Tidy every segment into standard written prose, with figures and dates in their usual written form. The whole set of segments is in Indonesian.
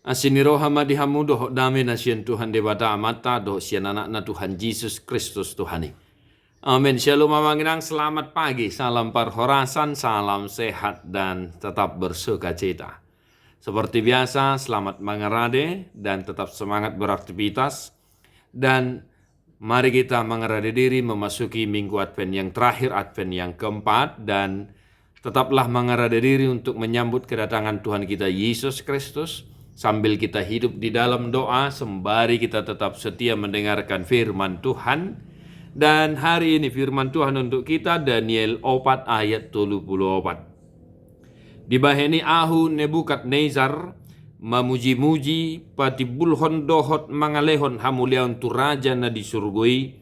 Asiniro hamadi hamudo dame na siyan Tuhan debata amata do siyan anak na Tuhan Yesus Kristus Tuhani. Amin. Shalom mamanginang, selamat pagi, salam perhorasan, salam sehat dan tetap bersuka cita. Seperti biasa, selamat mengerade dan tetap semangat beraktivitas. Dan mari kita mengerade diri memasuki minggu Advent yang terakhir, Advent yang keempat. Dan tetaplah mengerade diri untuk menyambut kedatangan Tuhan kita Yesus Kristus. Sambil kita hidup di dalam doa, sembari kita tetap setia mendengarkan firman Tuhan. Dan hari ini firman Tuhan untuk kita Daniel 4 ayat 34. Dibaheni ahu Nebukadnezar memuji-muji patibulhon dohot mangalehon hamuliaon tu raja na disurgoi.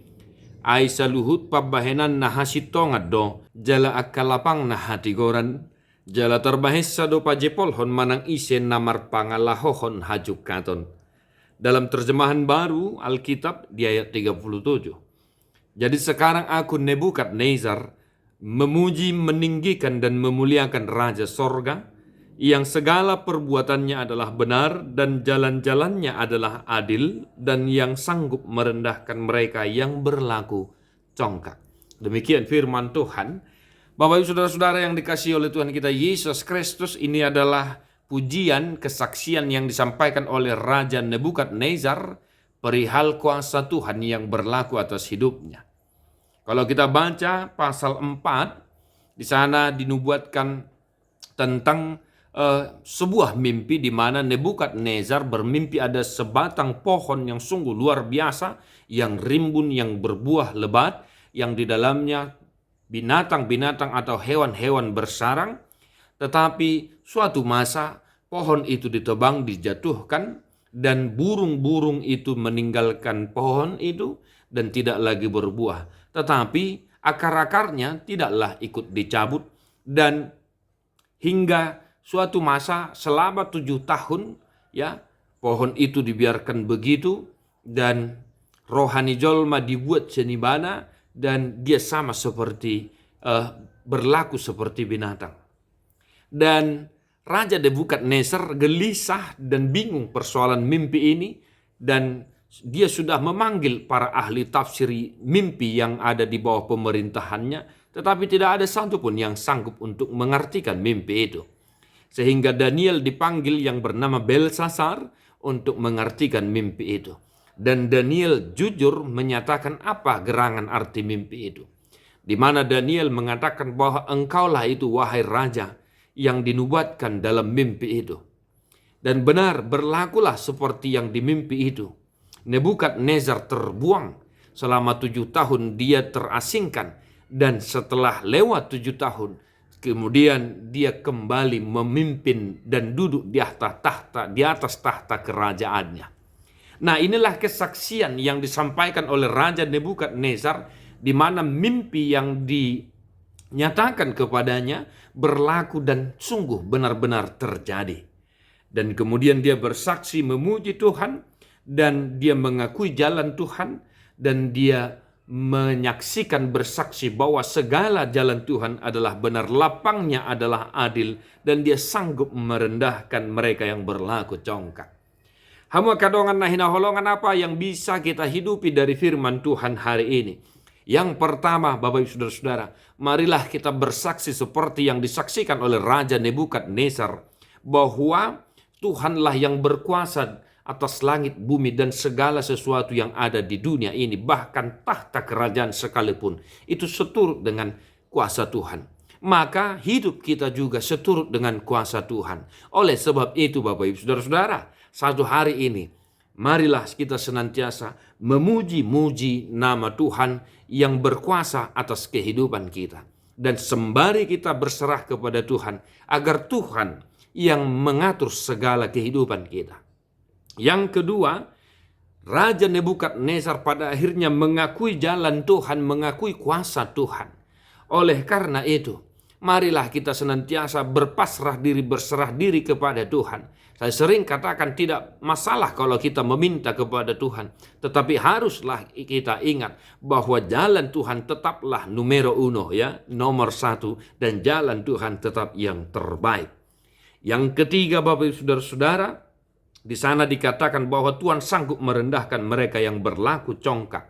Ai saluhut pabahenan na hasitongad do jala akalapang na hatigoran. Jala terbahesa do pajepolhon manang isen namar pangalahohon hajuk katon. Dalam terjemahan baru Alkitab di ayat 37. Jadi sekarang aku Nebukadnezar memuji, meninggikan dan memuliakan Raja Sorga yang segala perbuatannya adalah benar dan jalan-jalannya adalah adil dan yang sanggup merendahkan mereka yang berlaku congkak. Demikian firman Tuhan. Bapak Ibu Saudara-saudara yang dikasihi oleh Tuhan kita Yesus Kristus, ini adalah pujian kesaksian yang disampaikan oleh Raja Nebukadnezar perihal kuasa Tuhan yang berlaku atas hidupnya. Kalau kita baca pasal 4, di sana dinubuatkan tentang sebuah mimpi di mana Nebukadnezar bermimpi ada sebatang pohon yang sungguh luar biasa, yang rimbun, yang berbuah lebat, yang di dalamnya binatang-binatang atau hewan-hewan bersarang. Tetapi suatu masa pohon itu ditebang, dijatuhkan, dan burung-burung itu meninggalkan pohon itu dan tidak lagi berbuah. Tetapi akar-akarnya tidaklah ikut dicabut, dan hingga suatu masa selama 7 tahun ya pohon itu dibiarkan begitu, dan rohani jolma dibuat senibana, dan dia sama seperti berlaku seperti binatang. Dan Raja Nebukadnezar gelisah dan bingung persoalan mimpi ini, dan dia sudah memanggil para ahli tafsir mimpi yang ada di bawah pemerintahannya, tetapi tidak ada satupun yang sanggup untuk mengartikan mimpi itu. Sehingga Daniel dipanggil yang bernama Belsasar untuk mengartikan mimpi itu. Dan Daniel jujur menyatakan apa gerangan arti mimpi itu. Di mana Daniel mengatakan bahwa engkaulah itu wahai raja yang dinubuatkan dalam mimpi itu. Dan benar berlakulah seperti yang dimimpi itu. Nebukadnezar terbuang selama 7 tahun, dia terasingkan. Dan setelah lewat 7 tahun, kemudian dia kembali memimpin dan duduk di atas tahta kerajaannya. Nah, inilah kesaksian yang disampaikan oleh Raja Nebukadnezar, di mana mimpi yang dinyatakan kepadanya berlaku dan sungguh benar-benar terjadi. Dan kemudian dia bersaksi memuji Tuhan, dan dia mengakui jalan Tuhan, dan dia menyaksikan bersaksi bahwa segala jalan Tuhan adalah benar, lapangnya adalah adil, dan dia sanggup merendahkan mereka yang berlaku congkak. Hamu kadongan na hinaholongan apa yang bisa kita hidupi dari firman Tuhan hari ini? Yang pertama, Bapak Ibu Saudara-saudara, marilah kita bersaksi seperti yang disaksikan oleh Raja Nebukadnezar, bahwa Tuhanlah yang berkuasa atas langit, bumi, dan segala sesuatu yang ada di dunia ini, bahkan tahta kerajaan sekalipun, itu seturut dengan kuasa Tuhan. Maka hidup kita juga seturut dengan kuasa Tuhan. Oleh sebab itu, Bapak Ibu Saudara-saudara, satu hari ini, marilah kita senantiasa memuji-muji nama Tuhan yang berkuasa atas kehidupan kita. Dan sembari kita berserah kepada Tuhan, agar Tuhan yang mengatur segala kehidupan kita. Yang kedua, Raja Nebukadnezar pada akhirnya mengakui jalan Tuhan, mengakui kuasa Tuhan. Oleh karena itu, marilah kita senantiasa berserah diri kepada Tuhan. Saya sering katakan tidak masalah kalau kita meminta kepada Tuhan. Tetapi haruslah kita ingat bahwa jalan Tuhan tetaplah numero uno, ya, nomor 1, dan jalan Tuhan tetap yang terbaik. Yang ketiga, Bapak Ibu Saudara-saudara, Di sana dikatakan bahwa Tuhan sanggup merendahkan mereka yang berlaku congkak.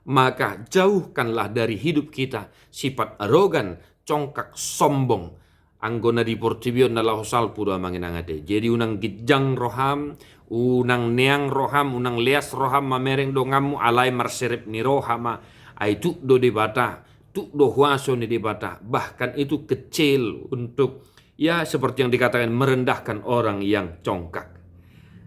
Maka jauhkanlah dari hidup kita sifat arogan, congkak, sombong. Anggona di portibio na lahosal pura manginangate. Jadi unang gijang roham, unang neang roham, unang leas roham mamereng dongamu alai marserep ni rohama. Ai tuk do debata, tuk do huaso ni debata. Bahkan itu kecil untuk, ya seperti yang dikatakan, merendahkan orang yang congkak.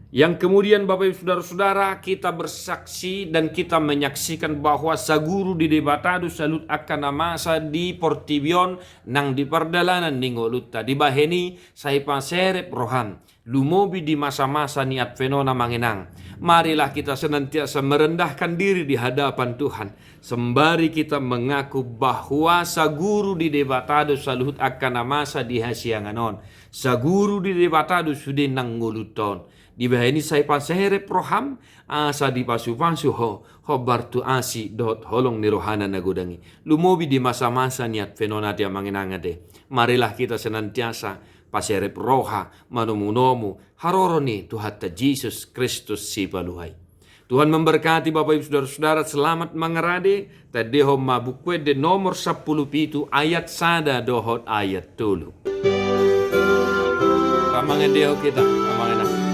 Yang kemudian Bapak Ibu Saudara-saudara, kita bersaksi dan kita menyaksikan bahwa saguru di debatadu salut akan masa di portibion nang di perdalanan ningolutta di baheni sai paserep roham lumobi di masa-masa niat fenona mangenang. Marilah kita senantiasa merendahkan diri di hadapan Tuhan sembari kita mengaku bahwa saguru di debatadu salut akan masa di hasianganon, saguru di debatadu sudin nang ngoluton. Di bahini saya paserep roham asa di pasu-pasu ho bartu asi dot holong ni rohana nagodangi. Lumobi di masa-masa niat fenona dia manginangate. Marilah kita senantiasa paserep roha manomu-nomu haroroni Tuhan Yesus Kristus si paluhai. Tuhan memberkati Bapak Ibu Saudara-saudara, selamat mengerade. Tadeho mabukwe de nomor 10 pitu ayat sada dohot ayat tulu. Ramangan deho kita, ramangan.